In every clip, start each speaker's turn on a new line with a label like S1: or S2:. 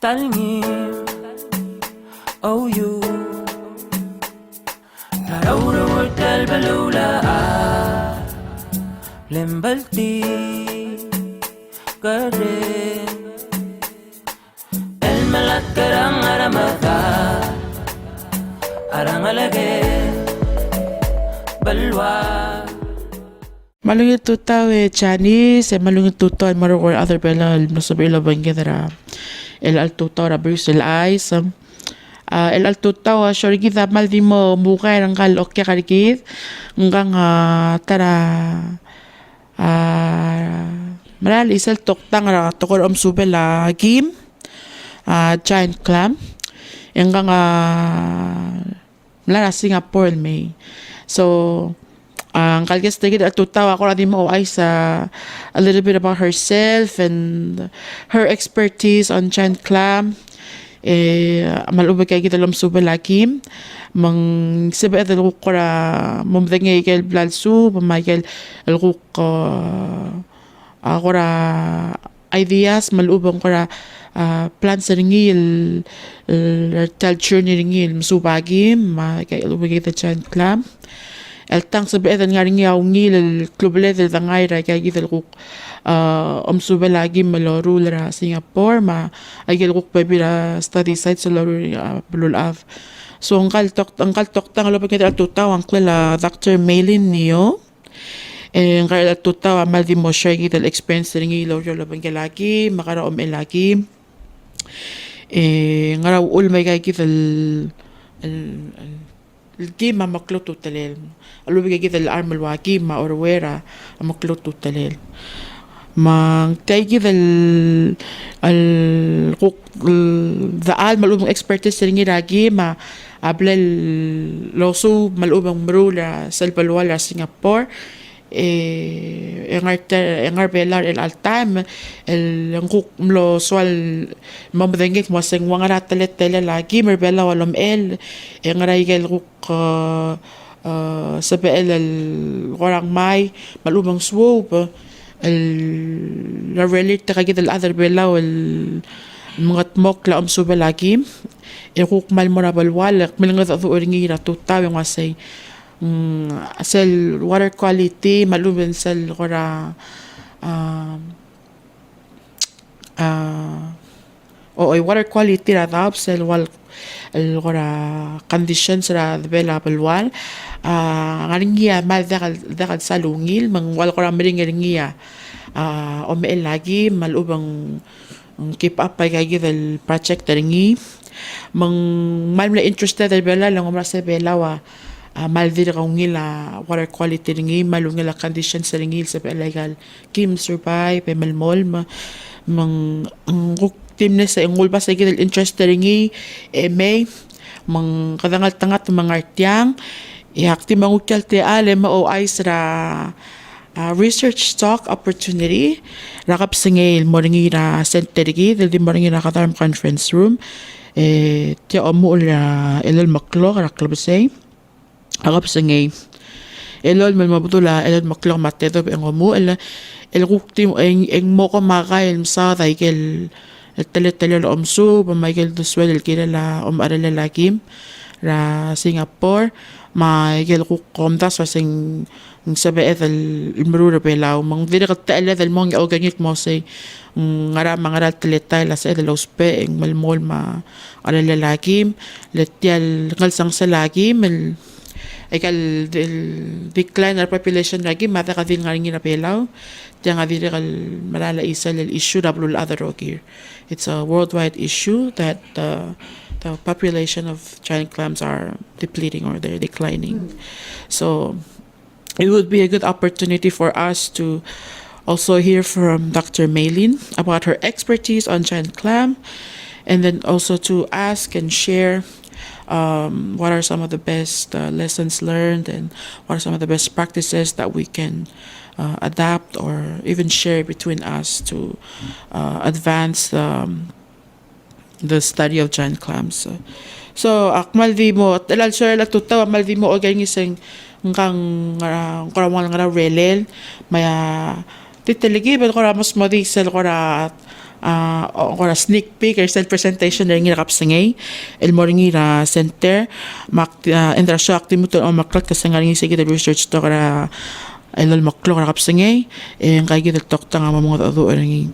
S1: talingim. Oh you نرور البلولة لمبلتي قرين الملك كرام رمضا أرام لقي بلوى
S2: Malungit tutaw Chinese malungit tutaw marugor other bela nasabila bangedra el tutaw ra Berius el eyes el tutaw shori kita maldimo mukay rangkal okya karikit ngang tara maral isel toktang ra tokor subela kim giant clam ngang mala Singapore may so ang kalgas tigid at tutaw ako rin mo ay sa a little bit about herself and her expertise on giant clam malubag kay kita lumsuba lakim mang sabi at ko ra mumdengay kay blalsu pamaykal alko ako ra ideas malubang ko ra plan sa ringil culture ni ringil musubagim kay alubag kita giant clam el tang sabi edan nga rin yaw ngil el klublet el tangay ra kaya gital kuk suba lagi maloro ra Singapore ma ay gil kuk pabira study site sa loro bulul av so ang kaltok tang alapag kita tutaw ang klala Dr. Maylin niyo ang kaya tutaw amal di mo share gital experience rin ilo lapang lagi makaraom lagi nga raw ulmay kaya gital الجيم مكلوتو تليل قالوا بيجي كده الارم الواقيم ما اورويرا مكلوتو تليل ما تاي كده ال ذا ال ملوم اكسبرتيس ريني راجي ما قبل لوسو ملوم مرولا سلبلولا سنغافور engar belar el altam el nguk mlo swal mamdengek mo seng wangara tele lagi merbela walom el engar igel nguk sabe el gorang mai malumang swoop el la relate kagid el other bela el mga mok la suba lagi nguk mal morabal wal milngat adu ringira tutaw yung asay sel water quality maluben sel kora water quality ra tap sel wal kora conditions ra bela balwal ngaringia mal dakal salungil mang wal kora meringia omel lagi malubang keep up ay kay el project ringi mang mal interested bela lang umra sa bela wa maldir ngila water quality ringi malungila conditions ringi sa legal kim survive pe malmol mang team na sa ingul ba sa gidel interest ringi may mang kadangal tangat mga artyang ihakti mangukyal te ale mao ay sa research stock opportunity rakap singil mo ringi ra center gi del di mo ringi ra katarm conference room ti omu la elol maklo ra klabsay agap singay elol man mabutula elol maklong mateto ang omu el ruktim eng mo ko makail sa taykel tele omsu pamaykil duswel el kilala arala lagim ra Singapore maykil kukomda sa sing sabi el mrura pelaw mang dira katala del mong organic mo say ngara mangara teletay la sa el ospe eng malmol ma arala lagim letial ngalsang sa lagim ikal decline our population lagi mata ka din ngaring na pelaw tiang adire kal malala isa el issue double other here it's a worldwide issue that the population of giant clams are depleting or they're declining so it would be a good opportunity for us to also hear from Dr. Maylin about her expertise on giant clam and then also to ask and share what are some of the best lessons learned and what are some of the best practices that we can adapt or even share between us to advance the study of giant clams. So akmal di mo talal sir la tutaw mal di mo organising ngkang relel maya titiligi bet ko mas modisel ko or a sneak peek or self presentation ringi kapsangay el moringi ra center mak endra sho aktimuto o maklat kasangaringi sige the research to kara el maklo ra kapsangay kay gid tok tanga mga ado ringi.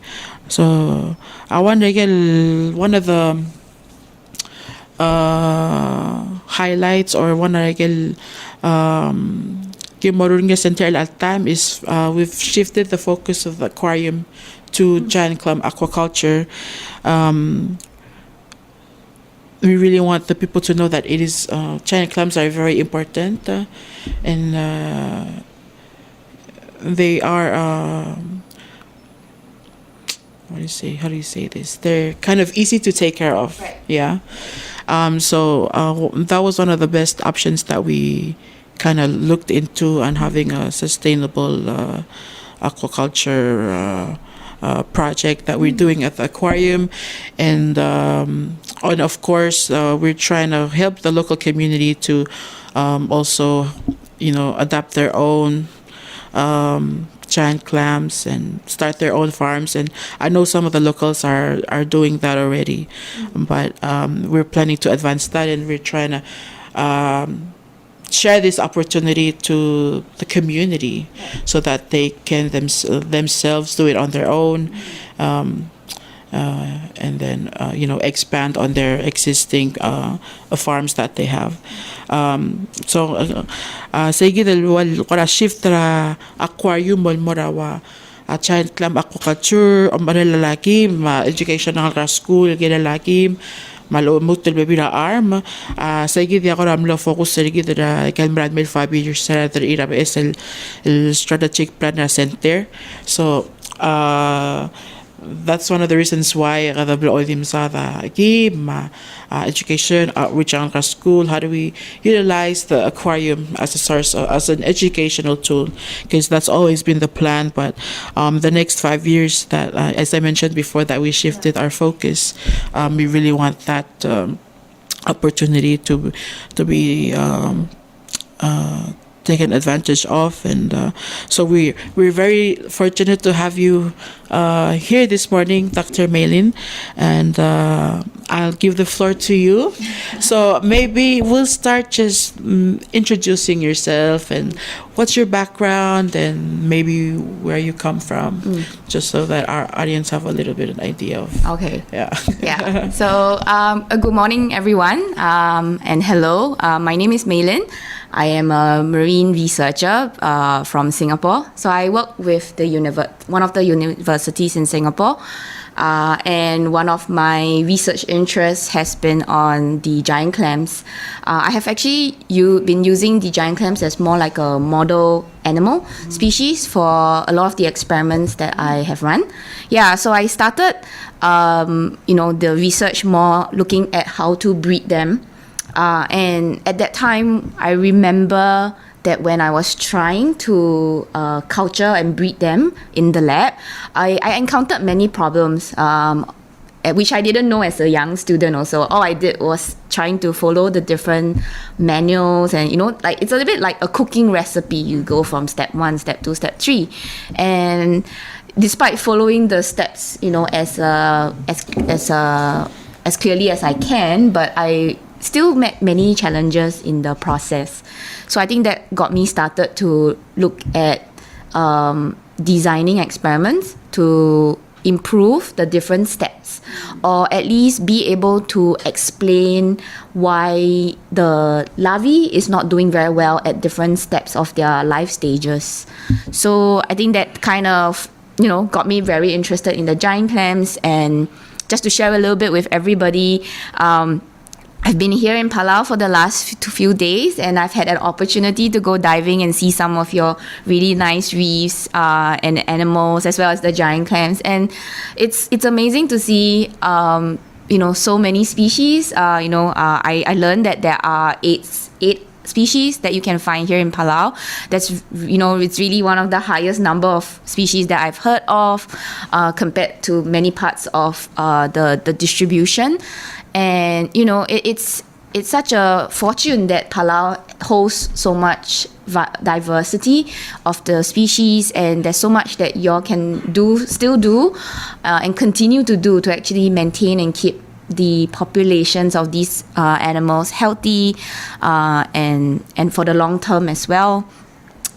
S2: So awan regel one of the highlights or one regel Kimorunga Center at time is we've shifted the focus of the aquarium to giant clam aquaculture. We really want the people to know that it is giant clams are very important and they are how do you say this? They're kind of easy to take care of.
S3: Right.
S2: Yeah. So that was one of the best options that we kind of looked into and having a sustainable aquaculture project that we're doing at the aquarium, and of course we're trying to help the local community to also adapt their own giant clams and start their own farms. And I know some of the locals are doing that already, but we're planning to advance that, and we're trying to share this opportunity to the community so that they can themselves do it on their own, and then expand on their existing farms that they have. So sige wal kora shift ra aquarium mol morawa a giant clam aquaculture o malalaki ma educational school gilalaki malo mutul baby na arm sige dia ko ramlo focus sige da kan brand mil 5 years sa der ira es el strategic plan na center. So that's one of the reasons why the education outreach on school. How do we utilize the aquarium as a source as an educational tool? Because that's always been the plan. But the next 5 years, that as I mentioned before, that we shifted our focus. We really want that opportunity to be taken advantage of, and so we're very fortunate to have you here this morning, Dr. Maylin, and I'll give the floor to you. So maybe we'll start just introducing yourself and what's your background and maybe where you come from, just so that our audience have a little bit of an idea of.
S3: Okay.
S2: Yeah.
S3: So good morning, everyone, and hello. My name is Maylin. I am a marine researcher from Singapore. So I work with one of the universities in Singapore. And one of my research interests has been on the giant clams. I have actually been using the giant clams as more like a model animal species for a lot of the experiments that I have run. Yeah, so I started, the research more looking at how to breed them. And at that time, I remember that when I was trying to culture and breed them in the lab, I encountered many problems, which I didn't know as a young student also. All I did was trying to follow the different manuals, and it's a little bit like a cooking recipe. You go from step 1, step 2, step 3, and despite following the steps, as clearly as I can, but I still met many challenges in the process. So I think that got me started to look at designing experiments to improve the different steps, or at least be able to explain why the larvae is not doing very well at different steps of their life stages. So I think that kind of got me very interested in the giant clams. And just to share a little bit with everybody, I've been here in Palau for the last few days, and I've had an opportunity to go diving and see some of your really nice reefs and animals, as well as the giant clams. And it's amazing to see so many species. I learned that there are eight species that you can find here in Palau. That's it's really one of the highest number of species that I've heard of compared to many parts of the distribution. And it's it's such a fortune that Palau hosts so much diversity of the species, and there's so much that y'all can still do, and continue to do to actually maintain and keep the populations of these animals healthy, and for the long term as well.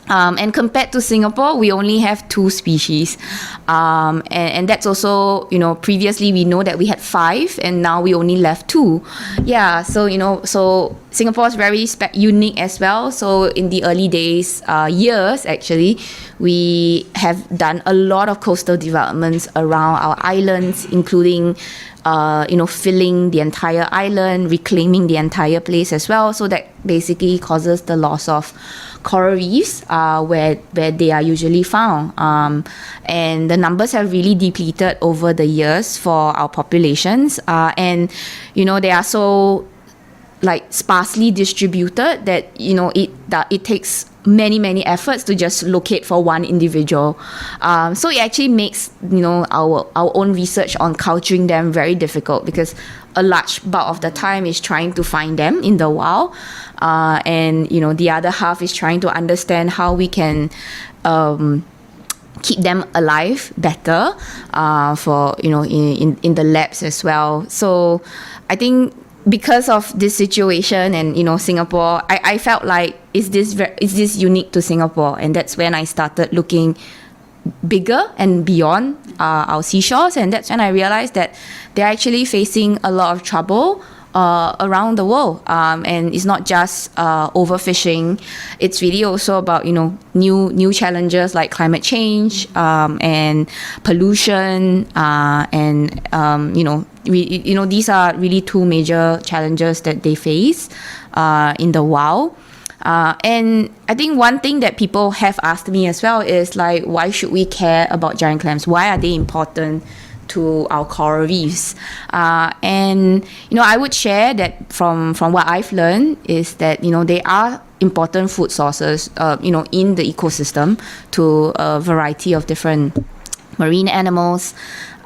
S3: And compared to Singapore, we only have 2 species. And that's also, previously we know that we had 5 and now we only left 2. Yeah, so, so Singapore is very unique as well. So in the early days, years actually, we have done a lot of coastal developments around our islands, including filling the entire island, reclaiming the entire place as well. So that basically causes the loss of coral reefs where they are usually found. And the numbers have really depleted over the years for our populations. And, they are so sparsely distributed that, it takes many efforts to just locate for one individual. So it actually makes, our own research on culturing them very difficult, because a large bulk of the time is trying to find them in the wild. And, the other half is trying to understand how we can keep them alive better for, in the labs as well. So I think because of this situation and, Singapore, I felt like, is this unique to Singapore? And that's when I started looking bigger and beyond our seashores. And that's when I realized that they're actually facing a lot of trouble around the world. And it's not just overfishing. It's really also about, new challenges like climate change and pollution and, these are really 2 major challenges that they face in the wild. And I think one thing that people have asked me as well is why should we care about giant clams? Why are they important to our coral reefs? And I would share that from what I've learned is that they are important food sources in the ecosystem to a variety of different marine animals.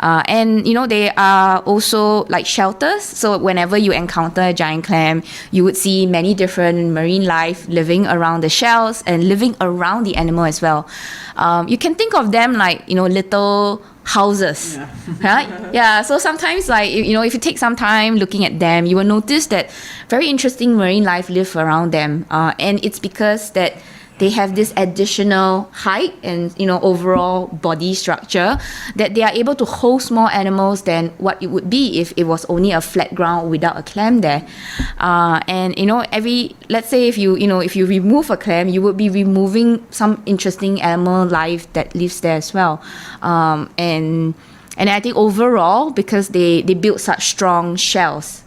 S3: And they are also like shelters. So whenever you encounter a giant clam, you would see many different marine life living around the shells and living around the animal as well. You can think of them like little houses, right? Yeah. So sometimes if you take some time looking at them, you will notice that very interesting marine life live around them. And it's because that they have this additional height and overall body structure that they are able to host more animals than what it would be if it was only a flat ground without a clam there. And let's say if you remove a clam, you would be removing some interesting animal life that lives there as well. And I think overall, because they build such strong shells,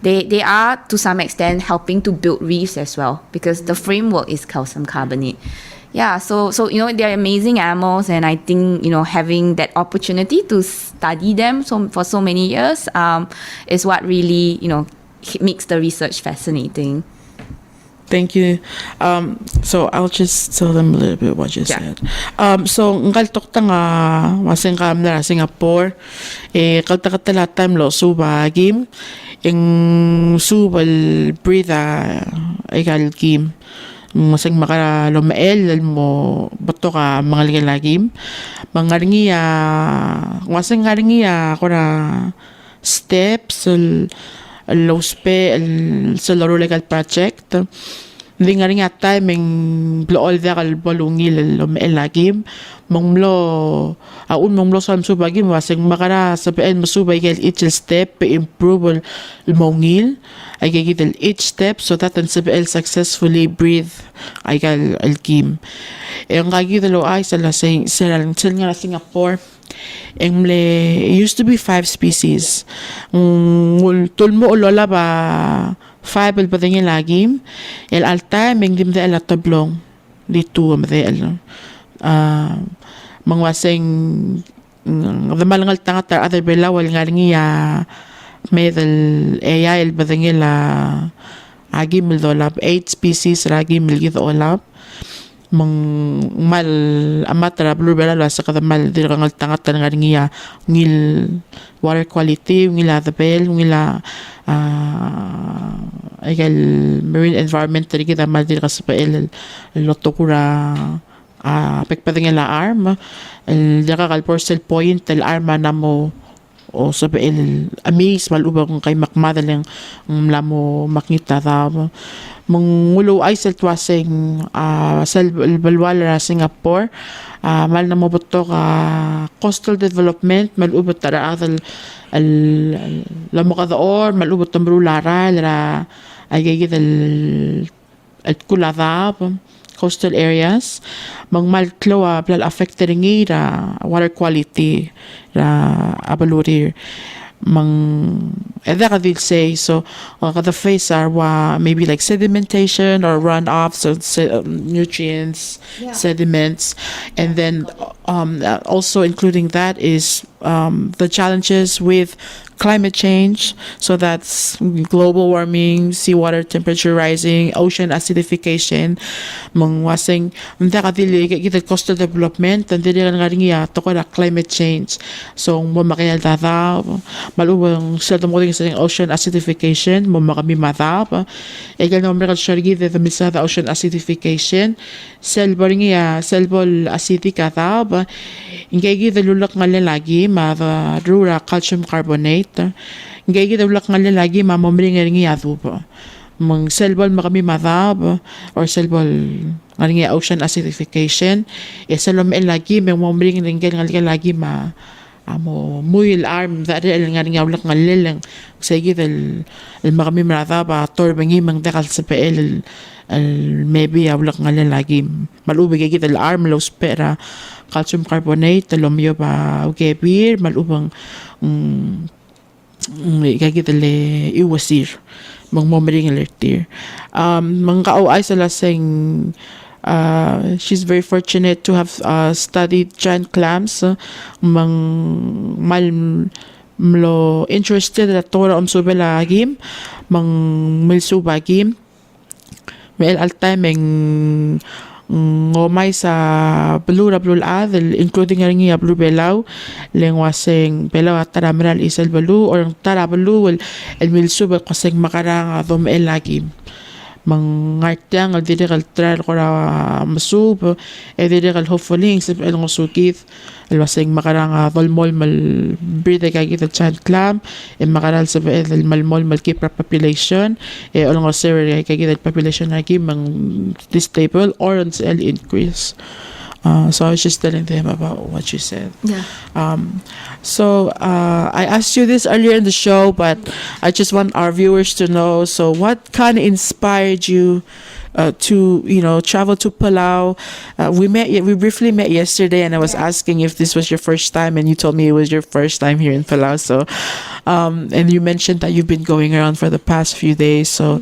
S3: they are to some extent helping to build reefs as well, because the framework is calcium carbonate. Yeah, so they're amazing animals, and I think having that opportunity to study them for so many years is what really makes the research fascinating.
S2: Thank you. So I'll just tell them a little bit what you said. So ngaltok ta nga masing kam na Singapore kalta katalatam lo suba gim ing subal breathe egal gim masing makara lumael mo bato ka mga lagim mangaringiya masing ngaringiya kora steps LOSPE, el Loro Legal Project. Hindi nga rin nga tayo ming blool da kal balungil el lagim. Monglo, monglo sa subagim, wasing makara sa PN masubay kay each step, improve el mongil. Ay kay each step so that ang sabiel successfully breathe ay kal el kim. Ang kagitalo ay sa lasing nga Singapore. It used to be 5 species. Tulmo ulola ba 5 el bading lagim. El alta mengdim de el tablong. Dito amde el mangwasing the malangal tanga other bela wal ngaringiya medal AI el bading la agim el dolab 8 species ragim el gid olab. mal amatra blue bela la sa kada mal dir kangal tangat tan ngaringia ngil water quality ngila the bel ngila egal marine environment tari kita mal dir kas el lotokura pekpadeng la arm el daka kal porcel point el arma namo o sabi el amaze maluba kung kay makmadaleng lamo makita ta mangulo ay sa tuwasing sa balwala na Singapore mal na mabuto ka coastal development malubot tara al lamo ka daor malubot tambro lara lara ay gigit al kulada coastal areas malklo plal affected ngira water quality ra abalurir and that will say so the face are maybe like sedimentation or runoff so nutrients sediments and then also including that is the challenges with climate change, so that's global warming, seawater temperature rising, ocean acidification, wasing ndakadili kita coastal development and dili nga ringiya to climate change. So mamakayal tata malubang sa tumoting sa ocean acidification mamakami matap egal no merkal shargi the misada ocean acidification selbo ringiya selbol acidic atab ingegi the lulak nga lagi ma rura calcium carbonate ngegi dawlak nga lagi mamomring nga adubo mang selbol makami madab or selbol nga ocean acidification salom lagi mamomring nga lagi ma amo muy arm that nga ulak nga lelang sige el makami madab torbangi mang dakal sa pel maybe ulak nga lagi malubig gigit el arm los pera calcium carbonate talomyo ba beer malubang kagitale iwasir magmomring alertir mangkaaway sa lasing she's very fortunate to have studied giant clams mlo interested at tora subelagim milsubagim may altimeng ngomay sa blue including nga blue belaw lengwaseng belaw at taramral isal balu or tarabalu el milsub kaseng makarang dom elagim mangartyang al dirikal trial ko ra masub dirikal hopefully sip el ngosukit el waseng makarang dolmol mal bride kagit el chan clam makaral sa el malmol mal keep population along osir kagit el population lagi mang stable or el increase. So I was just telling them about what you said.
S3: Yeah.
S2: So I asked you this earlier in the show, but I just want our viewers to know. So what kind of inspired you to travel to Palau? We briefly met yesterday, and I was asking if this was your first time, and you told me it was your first time here in Palau. So, and you mentioned that you've been going around for the past few days. So,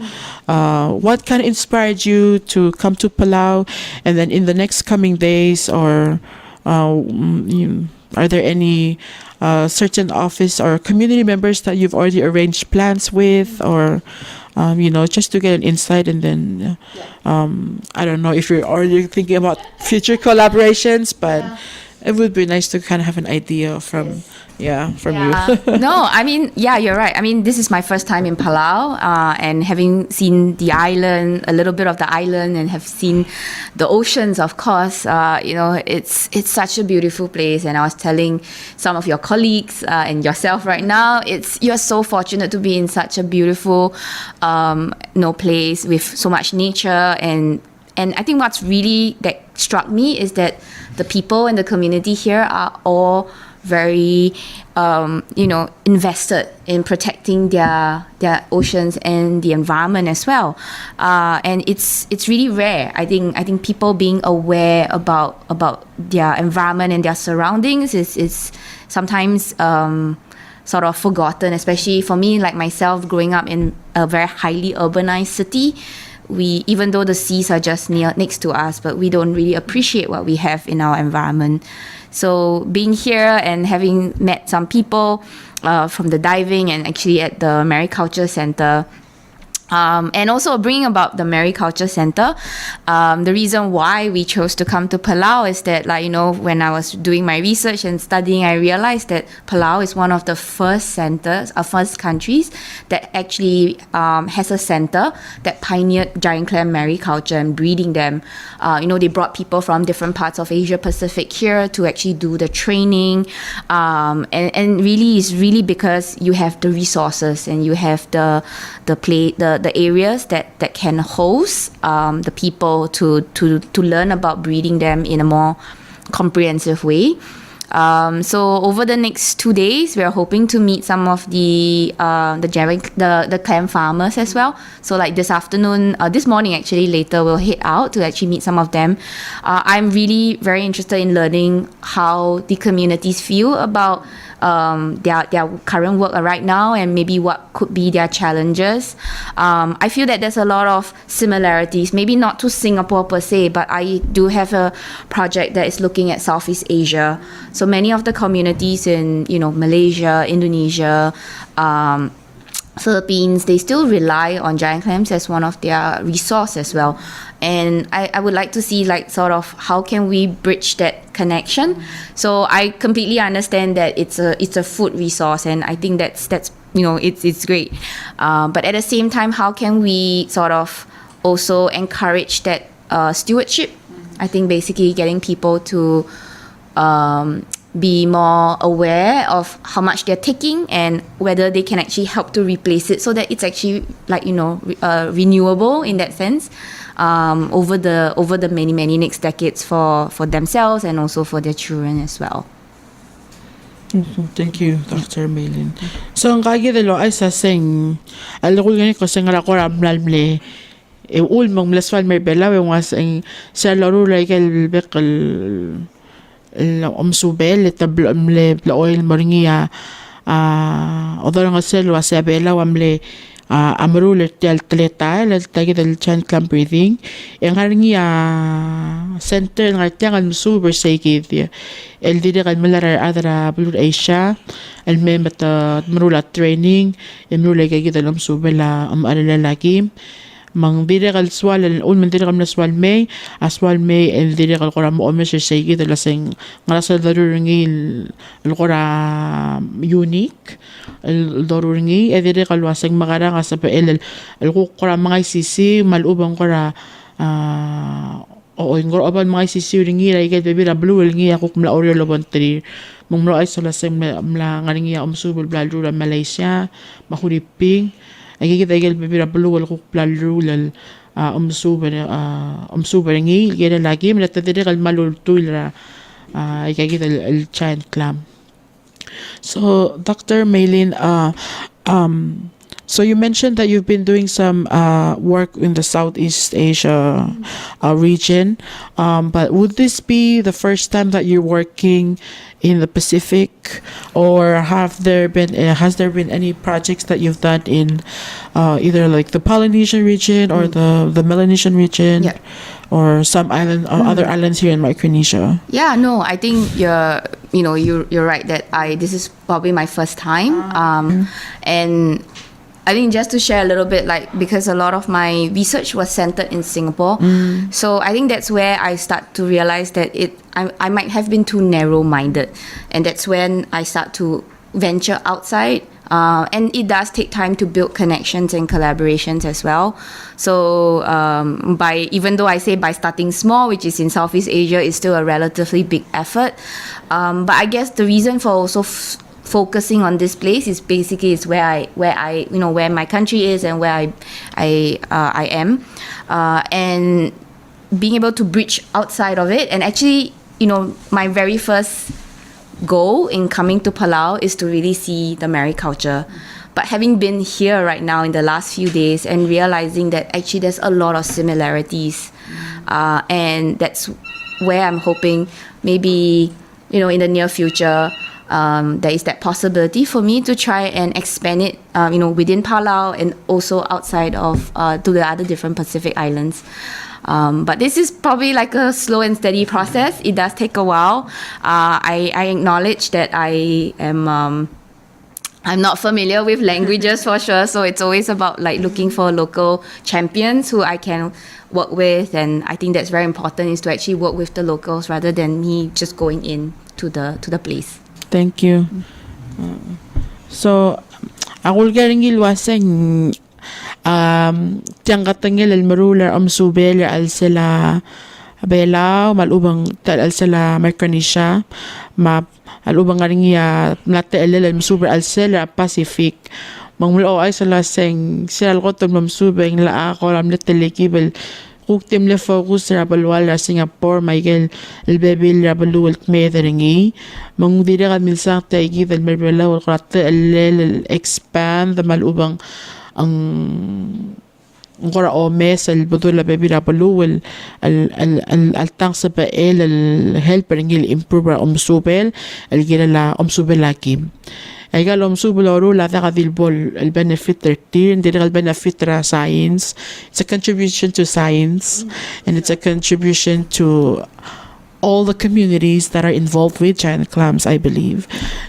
S2: what kind of inspired you to come to Palau, and then in the next coming days, or are there any certain office or community members that you've already arranged plans with, or just to get an insight, and then I don't know if you're already thinking about future collaborations, but it would be nice to kind of have an idea from you.
S3: No, I mean, you're right. I mean, this is my first time in Palau, and having seen the island, a little bit of the island, and have seen the oceans, of course, it's such a beautiful place. And I was telling some of your colleagues and yourself right now, you're so fortunate to be in such a beautiful place with so much nature. And I think what's really that struck me is that the people in the community here are all very invested in protecting their oceans and the environment as well, and it's really rare. I think people being aware about their environment and their surroundings is sometimes sort of forgotten, especially for me, like myself, growing up in a very highly urbanized city. Even though the seas are just next to us, but we don't really appreciate what we have in our environment. So being here and having met some people from the diving and actually at the Mariculture Center, And also bringing about the Mariculture Center. The reason why we chose to come to Palau is that, like, you know, when I was doing my research and studying, I realized that Palau is one of the first countries that actually has a center that pioneered giant clam mariculture and breeding them. You know, they brought people from different parts of Asia Pacific here to actually do the training. And really, it's really because you have the resources and you have the areas that can host the people to learn about breeding them in a more comprehensive way. So over the next 2 days, we are hoping to meet some of the clam farmers as well. So like this morning actually, later we'll head out to actually meet some of them. I'm really very interested in learning how the communities feel about their current work right now and maybe what could be their challenges. I feel that there's a lot of similarities, maybe not to Singapore per se, but I do have a project that is looking at Southeast Asia. So many of the communities in, you know, Malaysia, Indonesia, Philippines, they still rely on giant clams as one of their resource as well. And I would like to see, like, sort of how can we bridge that connection. So I completely understand that it's a food resource, and I think that's you know, it's great. But at the same time, how can we sort of also encourage that stewardship? I think basically getting people to be more aware of how much they're taking and whether they can actually help to replace it so that it's actually, like, you know, renewable in that sense over the many next decades for themselves and also for their children as well.
S2: Thank you, Dr. Maylin. So ang kaya dalo ay sa sing alukul gani ko sing ko ramlalmle e ul mong mlaswal may bela we was ang sa laro like bekal umsubel tablo amle oil moringia odor nga selo sa bela wamle amrule tel tleta el tagi del chan clam breathing en haringia center nga tiangan super sake el dire kan melara adra blue asia el memata mrula training emrule kay gidalom subela alala lagi mang dire kal swal un men dire kam na swal may aswal may el dire kal koram o mes sege de lasing ngrasa daruringi el kora unique el daruringi e dire kal wasing magara nga sa el kora mga sisi malubang kora o ingor aban mga sisi ringi ray get bebira blue ringi ako kumla oreo lobon tri mong mlo ay sa lasing mla ngaringi umsubul bladura Malaysia mahuriping ay kita igel bebira blue wal ko plalrulal umsuber ngi gena lagi mala tadire kal malultul ra ay kita el giant clam. So Dr. Maylin, so you mentioned that you've been doing some work in the Southeast Asia region, but would this be the first time that you're working in the Pacific, or has there been any projects that you've done in either like the Polynesian region or the Melanesian region,
S3: Yeah.
S2: or some island or other islands here in Micronesia?
S3: Yeah, no, I think you're right that this is probably my first time, and I think just to share a little bit, like, because a lot of my research was centered in Singapore, so I think that's where I start to realize that I might have been too narrow-minded, and that's when I start to venture outside. And it does take time to build connections and collaborations as well. So even though I say by starting small, which is in Southeast Asia, is still a relatively big effort. But I guess the reason for also focusing on this place is basically where my country is and where I am, and being able to bridge outside of it. And actually, my very first goal in coming to Palau is to really see the mariculture. But having been here right now in the last few days and realizing that actually there's a lot of similarities, and that's where I'm hoping maybe in the near future there is that possibility for me to try and expand it within Palau and also outside of to the other different Pacific islands. But this is probably like a slow and steady process. It does take a while. I acknowledge that I am I'm not familiar with languages for sure, so it's always about like looking for local champions who I can work with, and I think that's very important, is to actually work with the locals rather than me just going in to the place.
S2: Thank you. So, ako garing ilwaseng tiang katangil al marular subel al sila belaw malubang tal al sila micronesia ma alubang garing ya nate al super al sila Pacific mangmulo ay sila seng sila ko to mamsubeng la ako lam letelekibel kuktim le focus ra balwala Singapore Michael el bebil ra balul kmederingi mang dira kad milsa taigi del merbela wal qrat el expand the malubang ang ngora o mes el budul la bebil ra balul al tang sa pa el helper ngil improve ra subel el gira la subel lakim ay galom subuloro la takadilbol el benefit 13 dira el benefit ra science. It's a contribution to science and it's a contribution to all the communities that are involved with giant clams, I believe.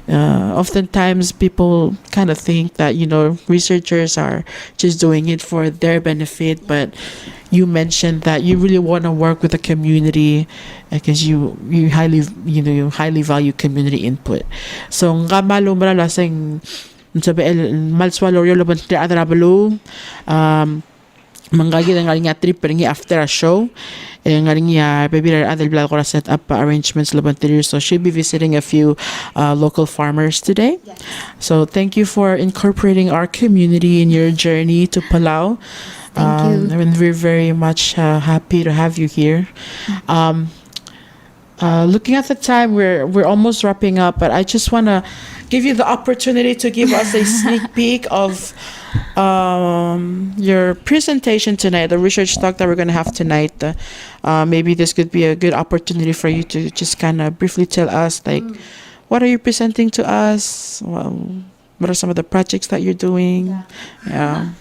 S2: Oftentimes people kind of think that, you know, researchers are just doing it for their benefit, but you mentioned that you really want to work with the community because you highly value community input. So nga malo mala laseng sabi malswalo yo laban ti adrabalo manggagi nga trip ringi after a show nga ringi bebira adel blad ko set up arrangements laban ti, so she'll be visiting a few local farmers today. Yes. So thank you for incorporating our community in your journey to Palau.
S3: Thank you.
S2: And we're very much happy to have you here. Looking at the time, we're almost wrapping up, but I just want to give you the opportunity to give us a sneak peek of your presentation tonight, the research talk that we're going to have tonight. Maybe this could be a good opportunity for you to just kind of briefly tell us, like, what are you presenting to us? Well, what are some of the projects that you're doing? Yeah.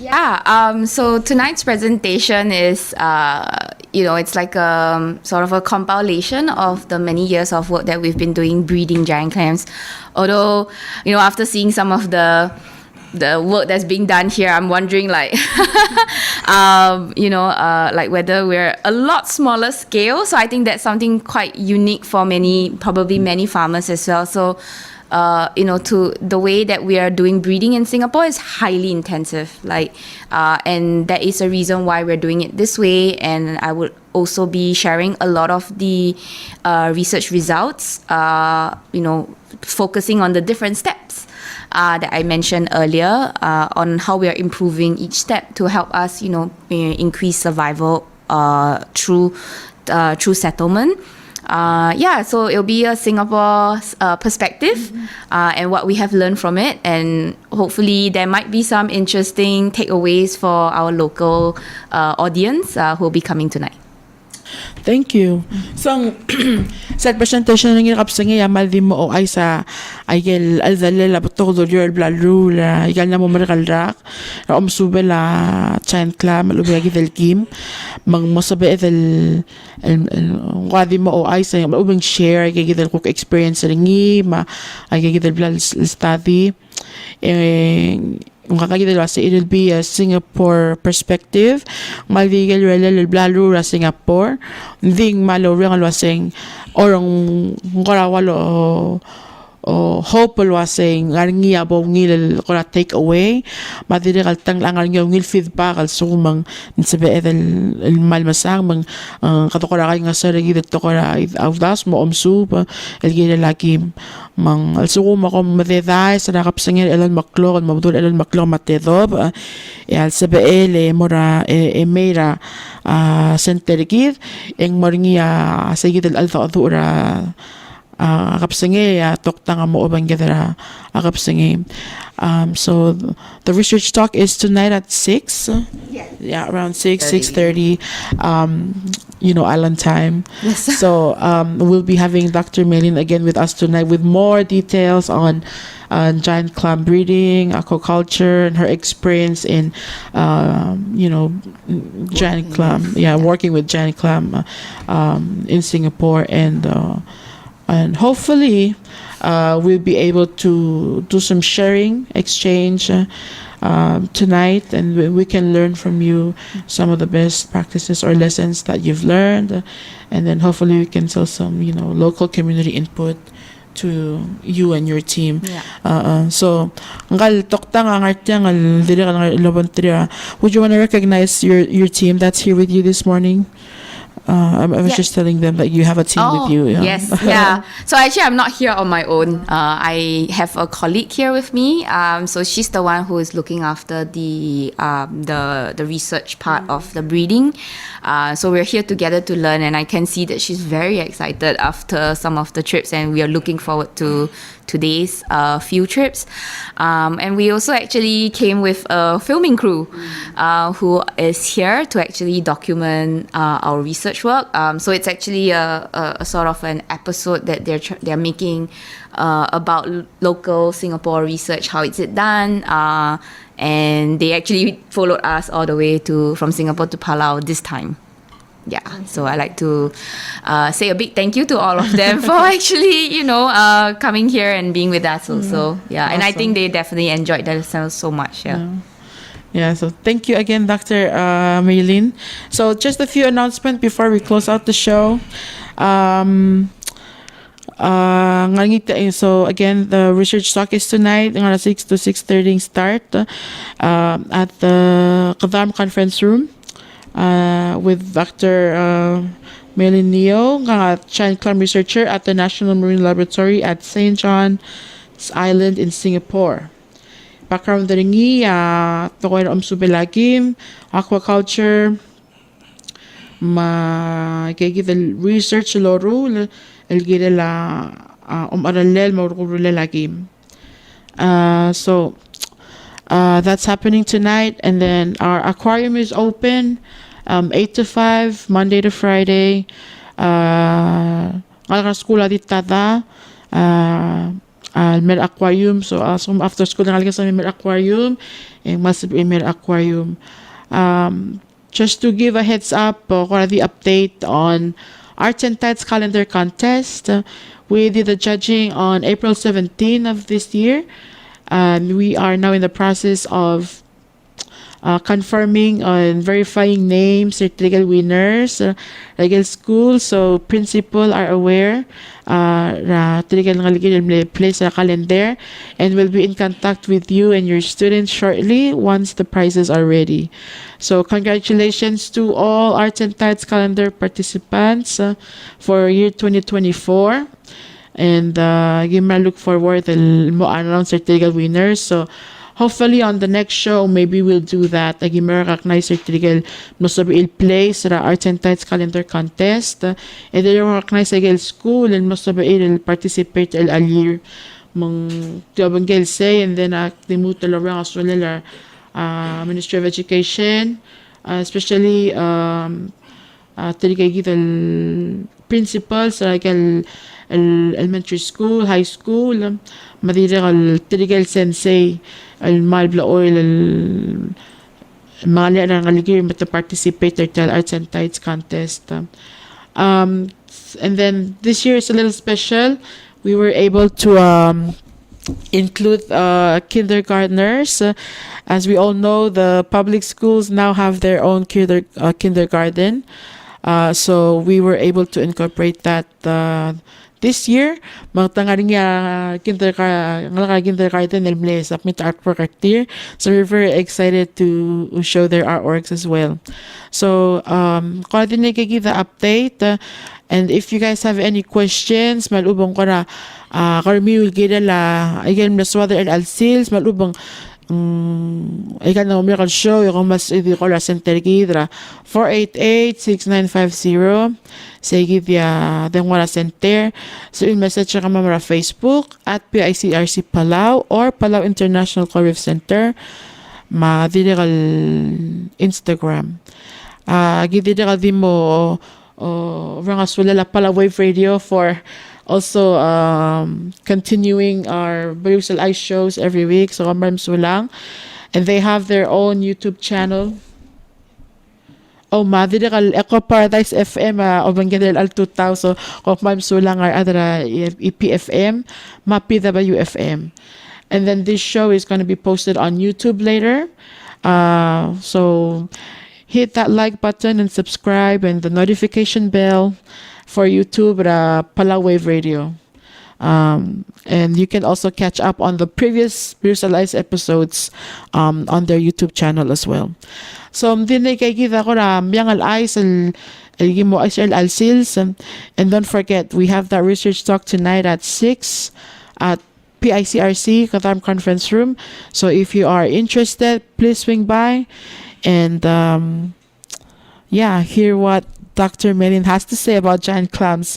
S3: Yeah, so tonight's presentation is, it's like a sort of a compilation of the many years of work that we've been doing breeding giant clams. Although, after seeing some of the work that's being done here, I'm wondering like, like whether we're a lot smaller scale. So I think that's something quite unique for probably many farmers as well. So, to the way that we are doing breeding in Singapore is highly intensive, and that is a reason why we're doing it this way. And I would also be sharing a lot of the research results, focusing on the different steps that I mentioned earlier, on how we are improving each step to help us, increase survival through settlement. So it'll be a Singapore perspective, and what we have learned from it, and hopefully there might be some interesting takeaways for our local audience who will be coming tonight.
S2: Thank you. So, sa presentation ng kapsang yamal di mo ay sa ayel alzalela butog yor blalula igal na mo markalrak subela giant clam lubagi del kim mang mosabe del wadi mo ay sa ubing share ay gidel cook experience ringi ma ay gidel blal study it'll be a Singapore perspective. Maldigal relal blalura Singapore. Ding malo rengal waseng orong ngorawalo hopeful waseng ngarngia bo ngil kora take away. Madigal tang langal ngil feedback al sumang sabe el malmasang mang katokora kay nga sarigi dito kora avdas mo omsup el gila lagi mang al suma ko madeday sa nakapsangir elon maklog mabdul elon maklog matedob al sabe ele mora mera sentergid eng moringia sagid al alfa adura kapsange toktang mo ubang gedera kapsange. So the research talk is tonight at 6. Yeah, around 6:30 island time.
S3: Yes.
S2: So we'll be having Dr. Melin again with us tonight with more details on giant clam breeding, aquaculture, and her experience in giant clam, working with giant clam in Singapore, and and hopefully we'll be able to do some sharing exchange tonight, and we can learn from you some of the best practices or lessons that you've learned, and then hopefully we can sell some local community input to you and your team. So ngal tokta nga ngartya ngal diri ka ngal lobontria. Would you want to recognize your team that's here with you this morning? I was just telling them that you have a team with you.
S3: Yes, yeah. So actually, I'm not here on my own. I have a colleague here with me. So she's the one who is looking after the research part of the breeding. So we're here together to learn, and I can see that she's very excited after some of the trips, and we are looking forward to today's few trips. And we also actually came with a filming crew who is here to actually document our research work. So it's actually a sort of an episode that they're making about local Singapore research, how is it done, and they actually followed us all the way from Singapore to Palau this time. Yeah, so I like to say a big thank you to all of them for actually, coming here and being with us also. Yeah,
S2: awesome.
S3: And I think they definitely enjoyed themselves so much.
S2: Yeah, so thank you again, Dr. Maylene. So just a few announcements before we close out the show. So again, the research talk is tonight, 6 to 6:30 start at the Qadam Conference Room with Dr. Maylene Neo, CLAM researcher at the National Marine Laboratory at St. John's Island in Singapore. Background ringi tokoy subelagim aquaculture the research loru el la aralel lagim. So that's happening tonight, and then our aquarium is open 8 to 5 Monday to Friday. School ditada Mer Aquarium, so after school nangalikan sa Mer Aquarium and mas Mer Aquarium. Just to give a heads up for the update on Arts and Tides calendar contest, we did the judging on April 17 of this year, and we are now in the process of confirming and verifying names, certificate winners, legal school, so principal are aware place sa calendar, and will be in contact with you and your students shortly once the prizes are ready. So congratulations to all Arts and Tides calendar participants for year 2024, and look forward to announce certificate winners. So hopefully on the next show, maybe we'll do that. Recognize certificate il place sa Arts and Tides calendar contest. And then recognize school and il participate al year. Mang tiabang say, and then timu talaga asulila Ministry of Education, especially the principals like elementary school, high school, madira al tirigal sensei al malbla oil mga na ngaligir to participate in Arts and Tides contest. And then this year is a little special. We were able to include kindergartners. As we all know, the public schools now have their own kindergarten. So we were able to incorporate that this year. Kindergarten submit artwork here. So we're very excited to show their artworks as well. So give the update. And if you guys have any questions, malubong ko na karmi will get again maswather and alsils malubong ikan na miracle show yung mas idi ko la center gidra 488-6950 say give ya then wala center. So in message ka mamara Facebook at PICRC Palau or Palau International Coral Reef Center, ma digital Instagram digital di mo la Palau Wave Radio for also continuing our Berius Ice shows every week. So and they have their own YouTube channel. O madiri kal Eco Paradise FM o banggedel al 2000 o mamsulang ar adra EPFM ma PWFM. And then this show is going to be posted on YouTube later. So hit that like button and subscribe and the notification bell for YouTube Palawave Radio. And you can also catch up on the previous Berius episodes on their YouTube channel as well. So dinay kay kita ko yang al-eyes al mo al-sils, and don't forget we have that research talk tonight at 6 at PICRC Qatar Conference Room. So if you are interested, please swing by and hear what Dr. Melin has to say about giant clams.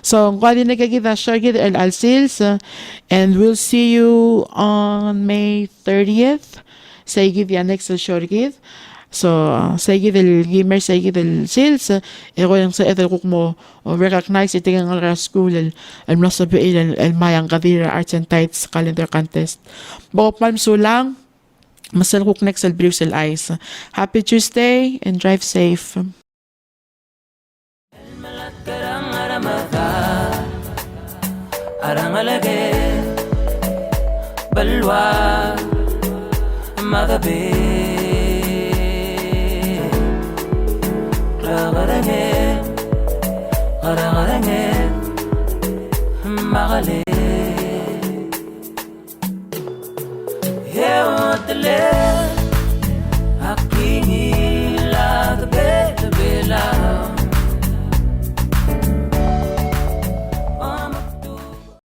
S2: So, and we'll see you on May 30th. Say the next show. So, say the gamer, say the sales. Eko yung sa ito mo recognize ito yung school and nasabi el mayang kadira arts and tights calendar contest. Bako palm lang. Masal cook next al Berius eyes. Happy Tuesday and drive safe.
S1: Karang aramaka arangalage balwa magabe Ararange magale. Yeah.